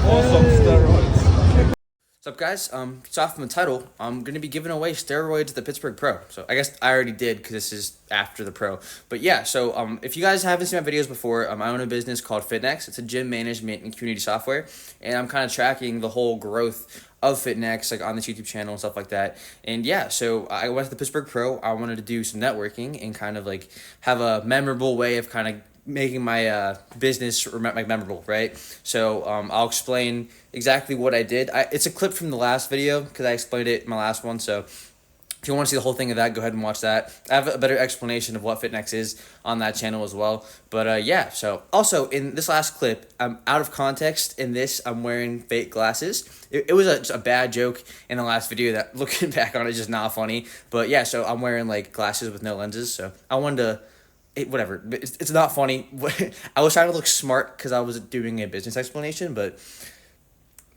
Awesome steroids. What's up, guys? It's off from the title. I'm going to be giving away steroids at the Pittsburgh Pro. So I guess I already did because this is after the Pro. But yeah, so if you guys haven't seen my videos before, I own a business called FitNex. It's a gym management and community software. And I'm kind of tracking the whole growth of FitNex, like on this YouTube channel and stuff like that. And yeah, so I went to the Pittsburgh Pro. I wanted to do some networking and kind of like have a memorable way of kind of making my business memorable, right? So I'll explain exactly what I did. It's a clip from the last video because I explained it in my last one. So if you want to see the whole thing of that, go ahead and watch that. I have a better explanation of what FitNex is on that channel as well. But yeah, so also in this last clip, I'm out of context. In this, I'm wearing fake glasses. It was a bad joke in the last video that looking back on it is just not funny. But yeah, so I'm wearing like glasses with no lenses. So I wanted to, whatever, it's not funny. I was trying to look smart because I was doing a business explanation, but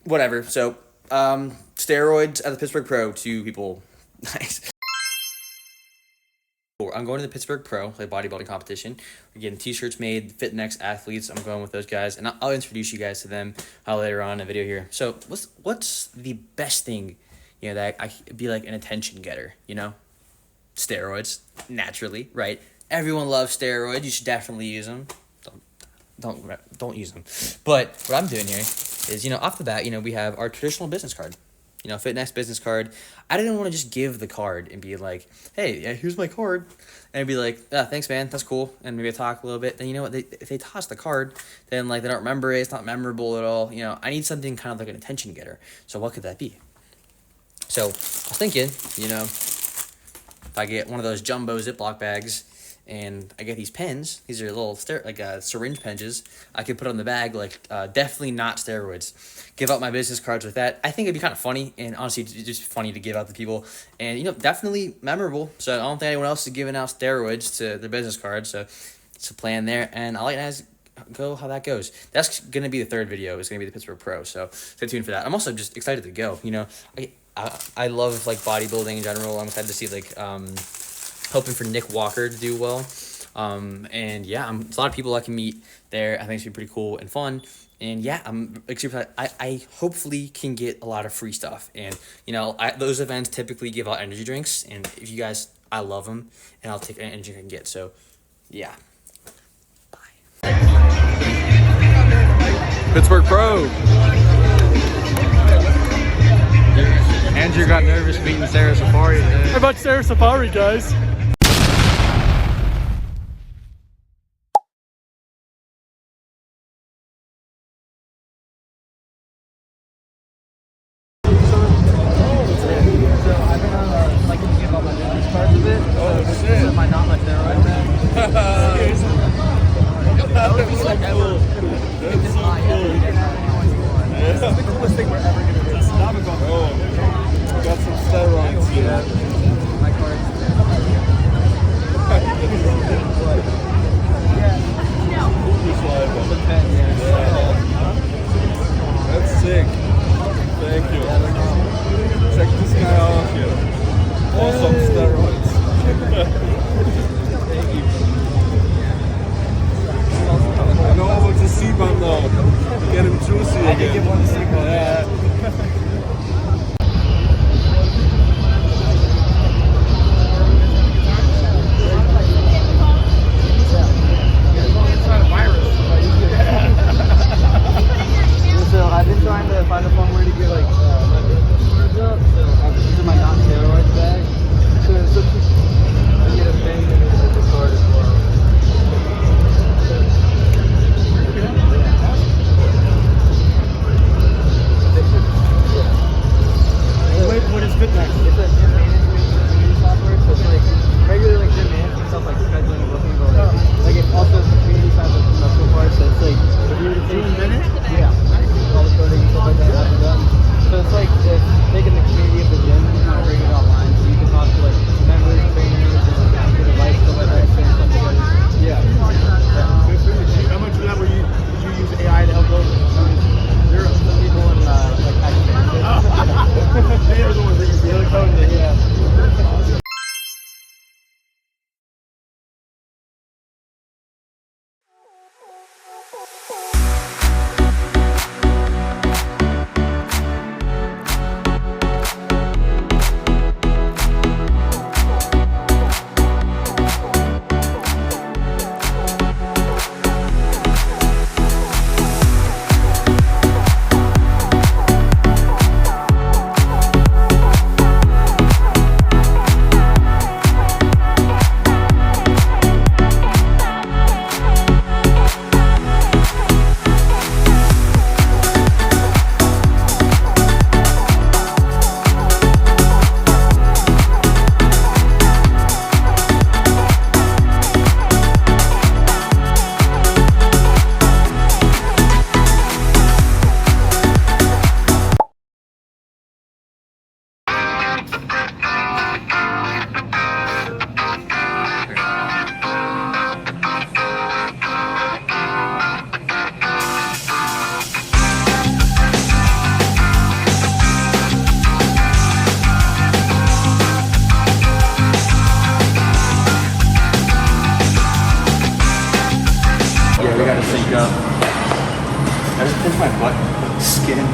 whatever. So steroids at the Pittsburgh Pro to people. Nice. I'm going to the Pittsburgh Pro, like bodybuilding competition. We're getting t-shirts made, FitNex athletes. I'm going with those guys, and I'll introduce you guys to them later on in the video here. So what's the best thing, that I could be like an attention getter, Steroids, naturally, right? Everyone loves steroids. You should definitely use them. Don't use them. But what I'm doing here is, off the bat, we have our traditional business card. FitNex business card. I didn't want to just give the card and be like, hey, yeah, here's my card. And be like, thanks, man. That's cool. And maybe talk a little bit. Then you know what? If they toss the card, then like they don't remember it. It's not memorable at all. I need something kind of like an attention getter. So what could that be? So I was thinking, if I get one of those jumbo Ziploc bags, and I get these pens. These are little syringe pens. I could put on the bag, definitely not steroids. Give out my business cards with that. I think it'd be kind of funny, and honestly, it's just funny to give out to people. And, definitely memorable. So I don't think anyone else is giving out steroids to their business cards. So it's a plan there, and I'll let you guys go how that goes. That's going to be the third video. It's going to be the Pittsburgh Pro, so stay tuned for that. I'm also just excited to go. I love, bodybuilding in general. I'm excited to see, hoping for Nick Walker to do well. And yeah, there's a lot of people I can meet there. I think it's gonna be pretty cool and fun. And yeah, I'm super excited. I hopefully can get a lot of free stuff. And those events typically give out energy drinks. And if you guys, I love them, and I'll take any energy I can get. So yeah. Bye. Pittsburgh Pro. Andrew got nervous meeting Sarah Safari today. How about Sarah Safari, guys? Got some steroids. Yeah. My card. That's sick. Thank you. Check this guy out here. Awesome steroids. Thank you. I know over to C-bomb now. Get him juicy again. I can give one to C-bomb. Yeah. go. I just pinched my butt with the skin.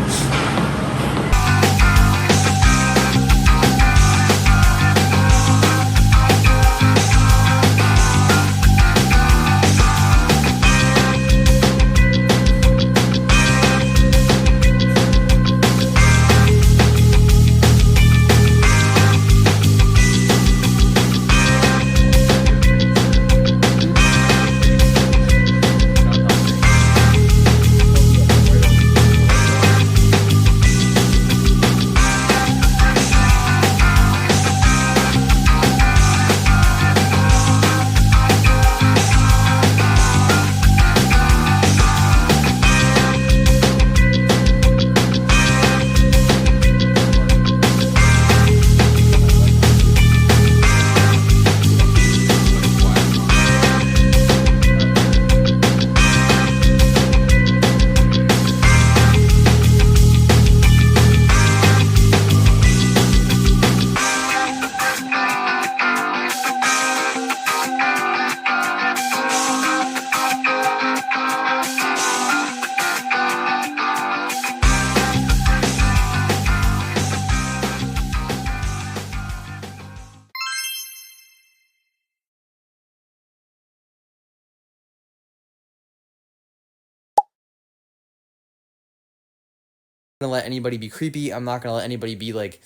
Gonna let anybody be creepy. I'm not gonna let anybody be like,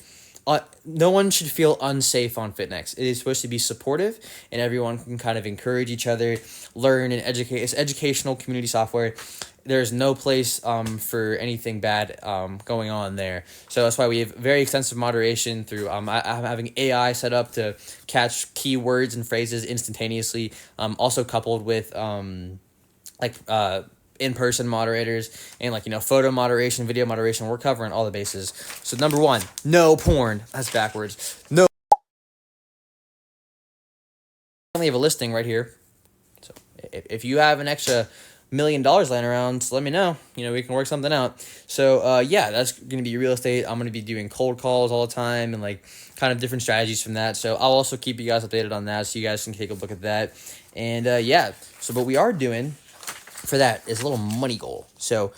no one should feel unsafe on FitNex. It is supposed to be supportive, and everyone can kind of encourage each other, learn and educate. It's educational community software. There's no place for anything bad going on there. So that's why we have very extensive moderation through I'm having AI set up to catch keywords and phrases instantaneously. Also coupled with in-person moderators and photo moderation, video moderation. We're covering all the bases. So number one, no porn. That's backwards. No. I only have a listing right here. So if you have an extra $1 million laying around, let me know. We can work something out. So yeah, that's gonna be real estate. I'm gonna be doing cold calls all the time and kind of different strategies from that. So I'll also keep you guys updated on that, so you guys can take a look at that. And yeah, so what we are doing for that is a little money goal. So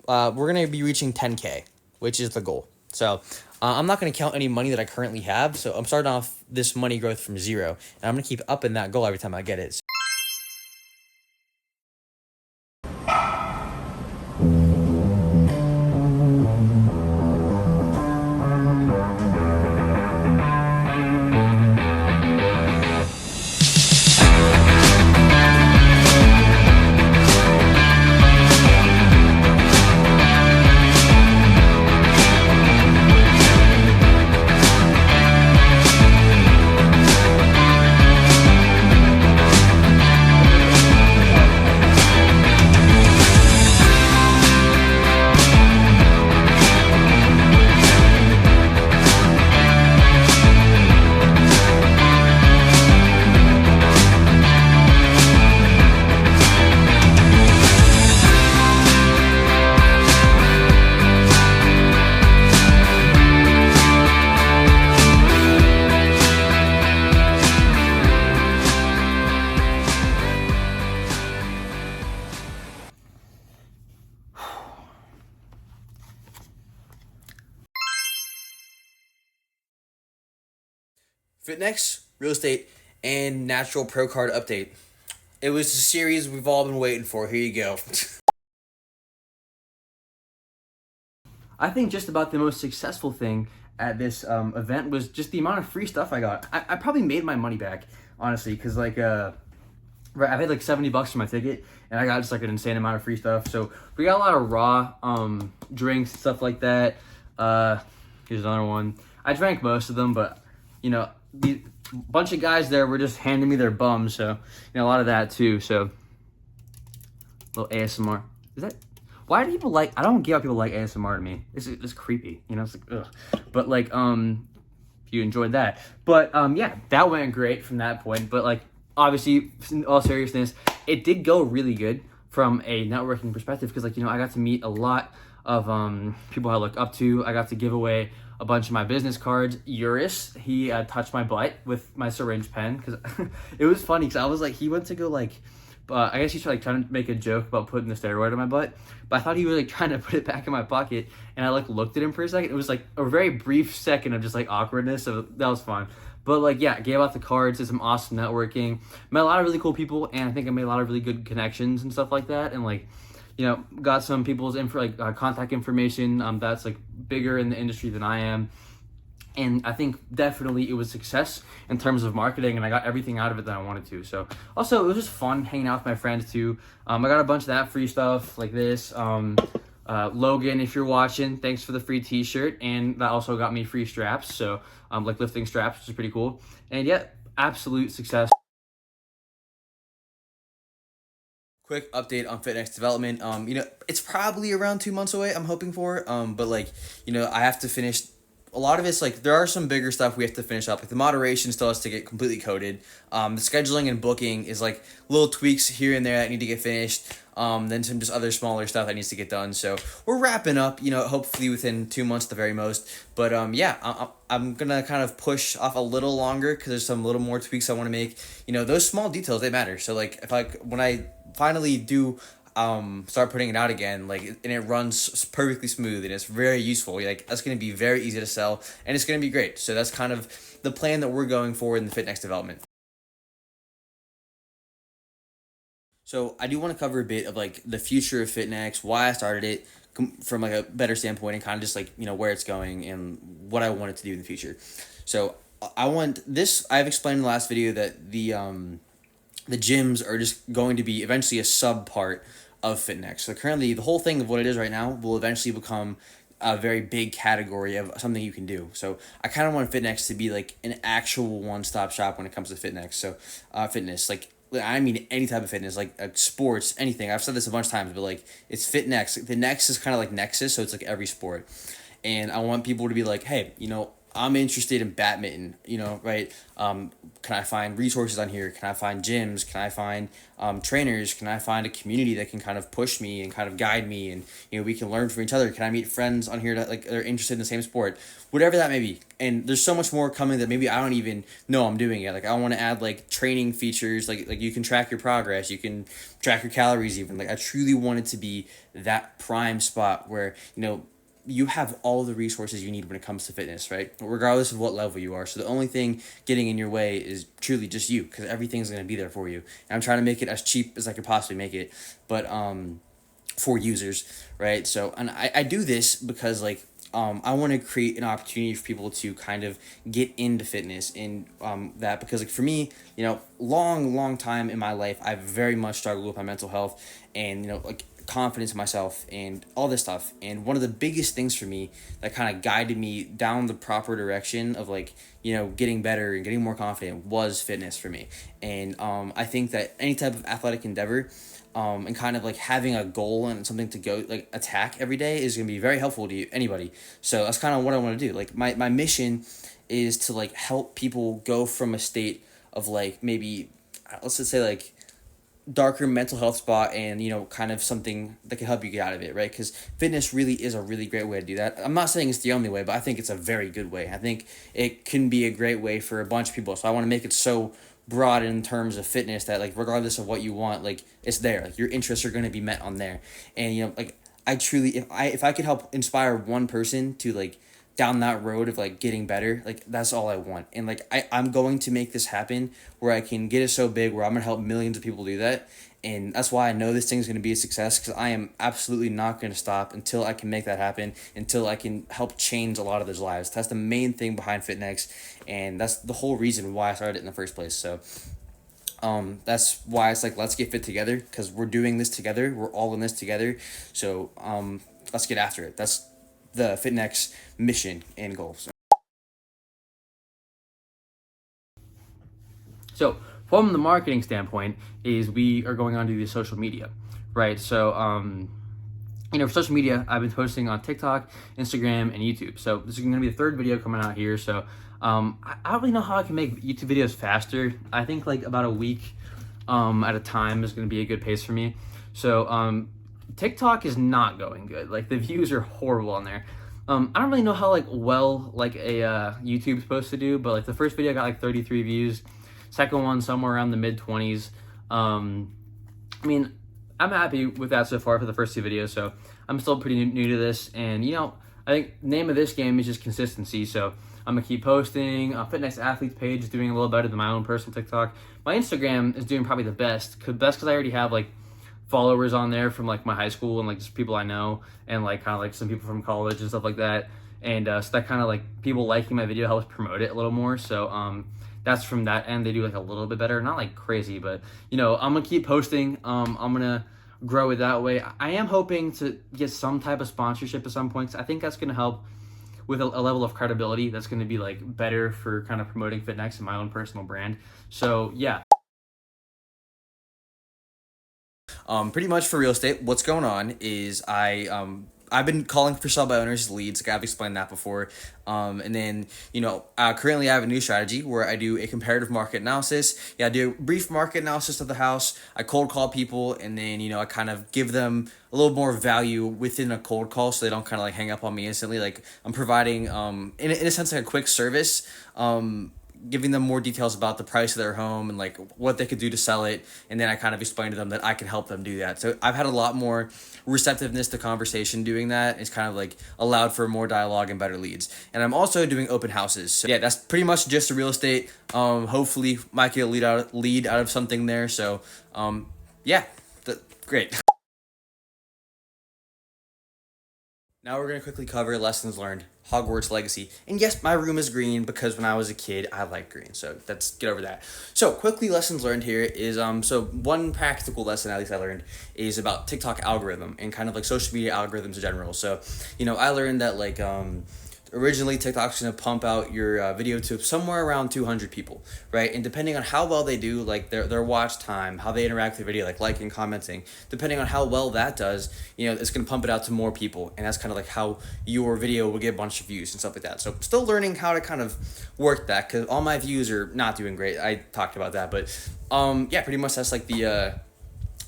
we're going to be reaching 10K, which is the goal. So I'm not going to count any money that I currently have. So I'm starting off this money growth from 0. And I'm going to keep upping that goal every time I get it. FitNex, real estate, and natural pro card update. It was a series we've all been waiting for. Here you go. I think just about the most successful thing at this event was just the amount of free stuff I got. I probably made my money back, honestly, because I paid $70 for my ticket, and I got just an insane amount of free stuff. So we got a lot of raw drinks, stuff like that. Here's another one. I drank most of them, but the bunch of guys there were just handing me their bums, so a lot of that too. So a little ASMR. Is that why do people I don't get why people like ASMR to me. It's creepy, it's ugh. But if you enjoyed that. But yeah, that went great from that point. But obviously, in all seriousness, it did go really good from a networking perspective, because I got to meet a lot of people I look up to. I got to give away a bunch of my business cards. Eurus, he touched my butt with my syringe pen, because it was funny, because I was he went to go But I guess he's like trying to make a joke about putting the steroid in my butt. But I thought he was like trying to put it back in my pocket, and I like looked at him for a second. It was like a very brief second of just like awkwardness. So that was fun. But like, yeah, gave out the cards, did some awesome networking, met a lot of really cool people, and I think I made a lot of really good connections and stuff like that. And like, you know, got some people's contact information that's like bigger in the industry than I am. And I think definitely it was a success in terms of marketing, and I got everything out of it that I wanted to. So also, it was just fun hanging out with my friends too. I got a bunch of that free stuff like this. Logan, if you're watching, thanks for the free t-shirt, and that also got me free straps. So like lifting straps, which is pretty cool. And yeah, absolute success. Quick update on FitNex development. You know, it's probably around 2 months away, I'm hoping for. But like, you know, I have to finish a lot of it's like there are some bigger stuff we have to finish up. Like the moderation still has to get completely coded. The scheduling and booking is like little tweaks here and there that need to get finished. Then some just other smaller stuff that needs to get done. So we're wrapping up, you know, hopefully within 2 months at the very most. But yeah, I'm gonna kind of push off a little longer because there's some little more tweaks I want to make. You know, those small details, they matter. So like when I finally do start putting it out again, like, and it runs perfectly smooth and it's very useful, like that's going to be very easy to sell and it's going to be great. So that's kind of the plan that we're going for in the FitNex development. So I do want to cover a bit of like the future of FitNex, why I started it from like a better standpoint, and kind of just like, you know, where it's going and what I want it to do in the future. So I've explained in the last video that the gyms are just going to be eventually a sub part of FitNex. So currently the whole thing of what it is right now will eventually become a very big category of something you can do. So I kind of want FitNex to be like an actual one-stop shop when it comes to FitNex. So fitness, like I mean any type of fitness, like sports, anything. I've said this a bunch of times, but like it's FitNex. The Nex is kind of like Nexus, so it's like every sport. And I want people to be like, hey, you know, I'm interested in badminton, you know, right? Can I find resources on here? Can I find gyms? Can I find trainers? Can I find a community that can kind of push me and kind of guide me, and, you know, we can learn from each other? Can I meet friends on here that like are interested in the same sport? Whatever that may be. And there's so much more coming that maybe I don't even know I'm doing it. Like I want to add like training features, like you can track your progress, you can track your calories even. Like I truly want it to be that prime spot where, you know, you have all the resources you need when it comes to fitness, right? Regardless of what level you are. So the only thing getting in your way is truly just you, because everything's going to be there for you. And I'm trying to make it as cheap as I could possibly make it, but for users, right? So, and I do this because like I want to create an opportunity for people to kind of get into fitness and that, because like for me, you know, long time in my life, I've very much struggled with my mental health and, you know, like confidence in myself and all this stuff. And one of the biggest things for me that kind of guided me down the proper direction of like, you know, getting better and getting more confident was fitness for me. And I think that any type of athletic endeavor and kind of like having a goal and something to go like attack every day is going to be very helpful to anybody. So that's kind of what I want to do. Like my mission is to like help people go from a state of like maybe, let's just say like darker mental health spot and, you know, kind of something that can help you get out of it, right? Because fitness really is a really great way to do that. I'm not saying it's the only way, but I think it's a very good way. I think it can be a great way for a bunch of people. So I want to make it so broad in terms of fitness that like regardless of what you want, like it's there. Like your interests are going to be met on there. And, you know, like I truly, if I could help inspire one person to like down that road of like getting better, like that's all I want. And like I'm going to make this happen where I can get it so big where I'm gonna help millions of people do that. And that's why I know this thing's gonna be a success, because I am absolutely not gonna stop until I can make that happen, until I can help change a lot of those lives. That's the main thing behind FitNex, and that's the whole reason why I started it in the first place. So that's why it's like, let's get fit together, because we're doing this together, we're all in this together. So let's get after it. That's the FitNex mission and goals. So from the marketing standpoint is we are going on to the social media, right? So, you know, for social media, I've been posting on TikTok, Instagram, and YouTube. So this is going to be the third video coming out here. So I don't really know how I can make YouTube videos faster. I think like about a week at a time is going to be a good pace for me. So TikTok is not going good. Like the views are horrible on there. I don't really know how like well like a YouTube's supposed to do, but like the first video got like 33 views, second one somewhere around the mid 20s, I mean, I'm happy with that so far for the first 2 videos. So I'm still pretty new to this, and I think the name of this game is just consistency. So I'm gonna keep posting. FitNex Athletes page is doing a little better than my own personal TikTok. My Instagram is doing probably the best because I already have like followers on there from like my high school and like just people I know, and like kind of like some people from college and stuff like that. And so that kind of like people liking my video helps promote it a little more. So that's from that end. They do like a little bit better, not like crazy, but I'm gonna keep posting. I'm gonna grow it that way. I am hoping to get some type of sponsorship at some points. I think that's gonna help with a level of credibility that's gonna be like better for kind of promoting FitNex and my own personal brand. So yeah. Pretty much for real estate, what's going on is I've been calling for sell by owners leads. Like I've explained that before. And then, currently I have a new strategy where I do a comparative market analysis. I do a brief market analysis of the house. I cold call people, and then, I kind of give them a little more value within a cold call so they don't kind of like hang up on me instantly. Like I'm providing, in a sense, like a quick service, giving them more details about the price of their home and like what they could do to sell it. And then I kind of explain to them that I can help them do that. So I've had a lot more receptiveness to conversation doing that. It's kind of like allowed for more dialogue and better leads. And I'm also doing open houses. So yeah, that's pretty much just the real estate. Hopefully might get a lead out of something there. So yeah, great. Now we're going to quickly cover lessons learned, Hogwarts Legacy. And yes, my room is green because when I was a kid, I liked green. So let's get over that. So quickly, lessons learned here is, so one practical lesson at least I learned is about TikTok algorithm and kind of like social media algorithms in general. So, I learned that like, originally TikTok's going to pump out your video to somewhere around 200 people, right? And depending on how well they do, like their watch time, how they interact with the video, like liking, commenting, depending on how well that does, it's going to pump it out to more people. And that's kind of like how your video will get a bunch of views and stuff like that. So still learning how to kind of work that because all my views are not doing great. I talked about that, but yeah, pretty much that's like the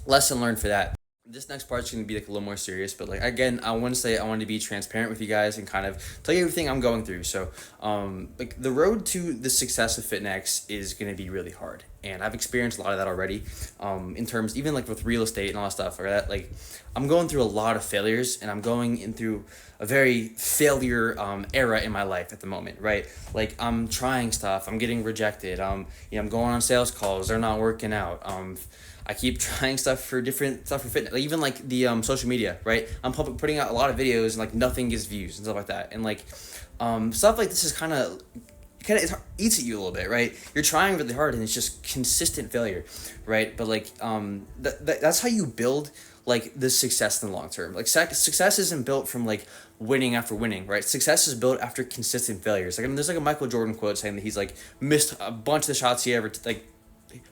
lesson learned for that. This next part's going to be like a little more serious, but like again, I want to be transparent with you guys and kind of tell you everything I'm going through. So like the road to the success of FitNex is going to be really hard, and I've experienced a lot of that already. In terms even like with real estate and all that stuff, or that like I'm going through a lot of failures, and I'm going in through a very failure era in my life at the moment, right? Like I'm trying stuff, I'm getting rejected, I'm going on sales calls, they're not working out. I keep trying stuff for different stuff for fitness, like even like the social media, right? I'm putting out a lot of videos and like nothing gets views and stuff like that, and like stuff like this is kind of it eats at you a little bit, right? You're trying really hard and it's just consistent failure, right? But like that's how you build like the success in the long term. Like success isn't built from like winning after winning, right? Success is built after consistent failures. Like there's like a Michael Jordan quote saying that he's like missed a bunch of the shots he ever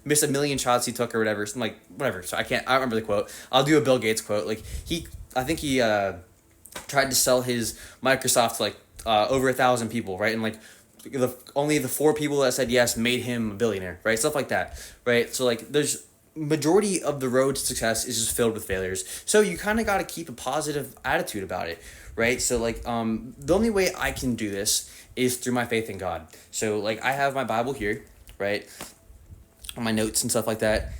missed 1 million shots he took or whatever. So I'm like, whatever. So I don't remember the quote. I'll do a Bill Gates quote. Like I think he tried to sell his Microsoft to like over 1,000 people, right? And like only the 4 people that said yes made him a billionaire, right? Stuff like that, right? So like there's majority of the road to success is just filled with failures. So you kind of got to keep a positive attitude about it, right? So like the only way I can do this is through my faith in God. So like I have my Bible here, right? On my notes and stuff like that.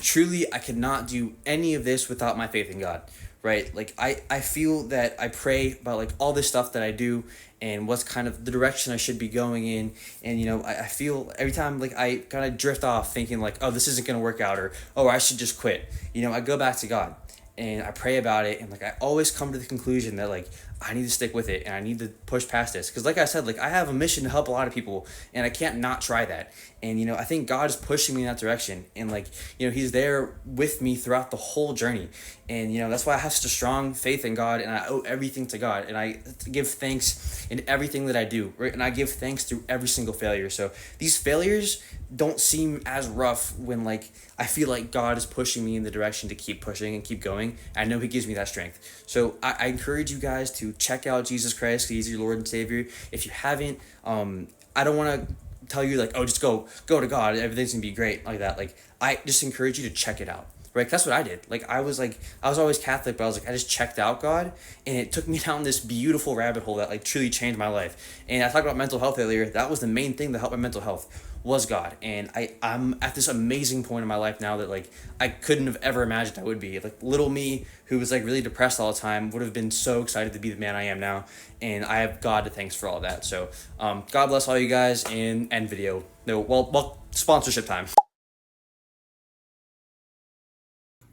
Truly, I could not do any of this without my faith in God, right? Like I feel that I pray about like all this stuff that I do and what's kind of the direction I should be going in, and I feel every time like I kind of drift off thinking like, oh, this isn't gonna work out, or oh, I should just quit. I go back to God and I pray about it, and like I always come to the conclusion that like I need to stick with it and I need to push past this, because like I said, like I have a mission to help a lot of people and I can't not try that. And I think God is pushing me in that direction, and like he's there with me throughout the whole journey. And that's why I have such a strong faith in God, and I owe everything to God, and I give thanks in everything that I do, right? And I give thanks through every single failure. So these failures don't seem as rough when like I feel like God is pushing me in the direction to keep pushing and keep going. I know he gives me that strength. So I encourage you guys to check out Jesus Christ. He's your Lord and Savior. If you haven't, I don't want to tell you like, oh, just go to God, everything's gonna be great like that. Like I just encourage you to check it out, right? That's what I did. Like I was always Catholic, but I was like, I just checked out God, and it took me down this beautiful rabbit hole that like truly changed my life. And I talked about mental health earlier. That was the main thing that helped my mental health was God. And I'm at this amazing point in my life now that like I couldn't have ever imagined I would be. Like little me, who was like really depressed all the time, would have been so excited to be the man I am now. And I have God to thanks for all that. So God bless all you guys, and end video. No, well, sponsorship time.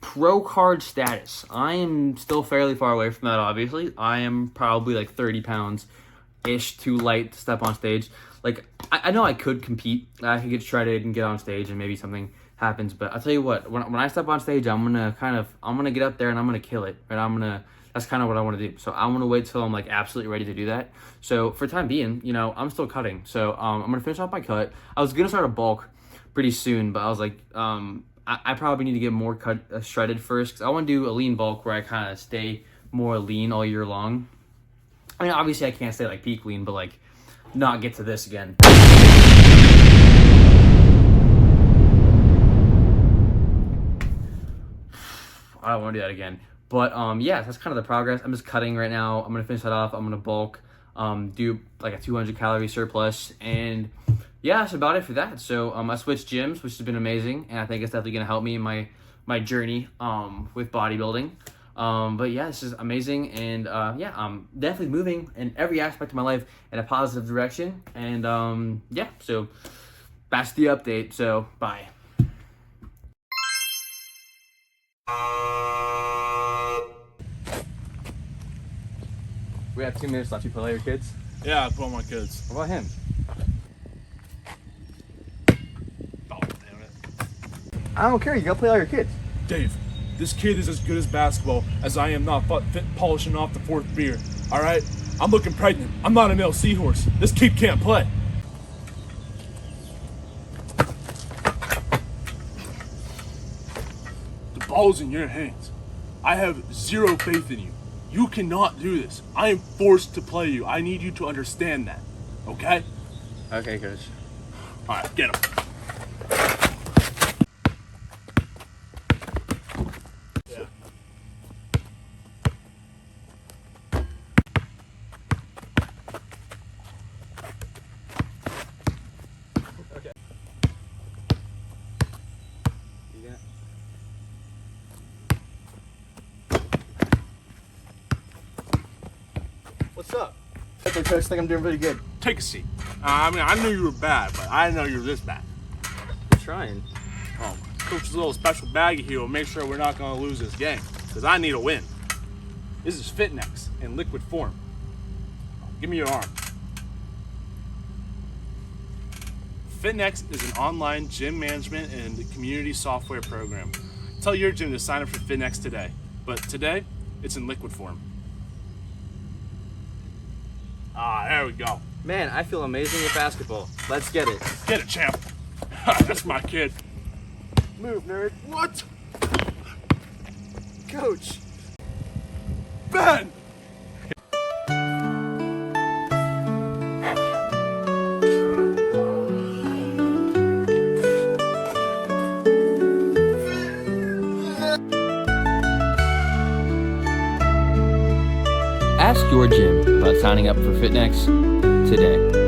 Pro card status. I am still fairly far away from that, obviously. I am probably like 30 pounds-ish too light to step on stage. Like, I know I could compete. I could get shredded and get on stage and maybe something happens. But I'll tell you what, when I step on stage, I'm going to get up there and I'm going to kill it. Right? That's kind of what I want to do. So I'm going to wait till I'm like absolutely ready to do that. So for time being, you know, I'm still cutting. So I'm going to finish off my cut. I was going to start a bulk pretty soon, but I was like, I probably need to get more shredded first, because I want to do a lean bulk where I kind of stay more lean all year long. I mean, obviously I can't stay like peak lean, but like not get to this again. I don't want to do that again. But yeah, that's kind of the progress. I'm just cutting right now. I'm gonna finish that off. I'm gonna bulk, do like a 200 calorie surplus, and yeah, that's about it for that. So I switched gyms, which has been amazing, and I think it's definitely gonna help me in my journey with bodybuilding. But yeah, this is amazing, and yeah, I'm definitely moving in every aspect of my life in a positive direction. And yeah, so that's the update. So bye. We have 2 minutes left. You play your kids? Yeah, I put on my kids. What about him? Oh, damn it. I don't care. You gotta play all your kids. Dave, this kid is as good as basketball as I am not fit polishing off the 4th beer. All right? I'm looking pregnant. I'm not a male seahorse. This kid can't play. The ball's in your hands. I have zero faith in you. You cannot do this. I am forced to play you. I need you to understand that. Okay? Okay, coach. All right, get him. Yeah. Okay. You got? What's up? Okay, coach, I think I'm doing pretty good. Take a seat. I mean, I knew you were bad, but I didn't know you were this bad. I'm trying. Oh, coach's little special baggie here will make sure we're not going to lose this game, because I need a win. This is FitNex in liquid form. Give me your arm. FitNex is an online gym management and community software program. Tell your gym to sign up for FitNex today, but today it's in liquid form. Ah, there we go. Man, I feel amazing at basketball. Let's get it. Get it, champ. That's my kid. Move, nerd. What? Coach. Ben! Ask your gym about signing up for FitNex today.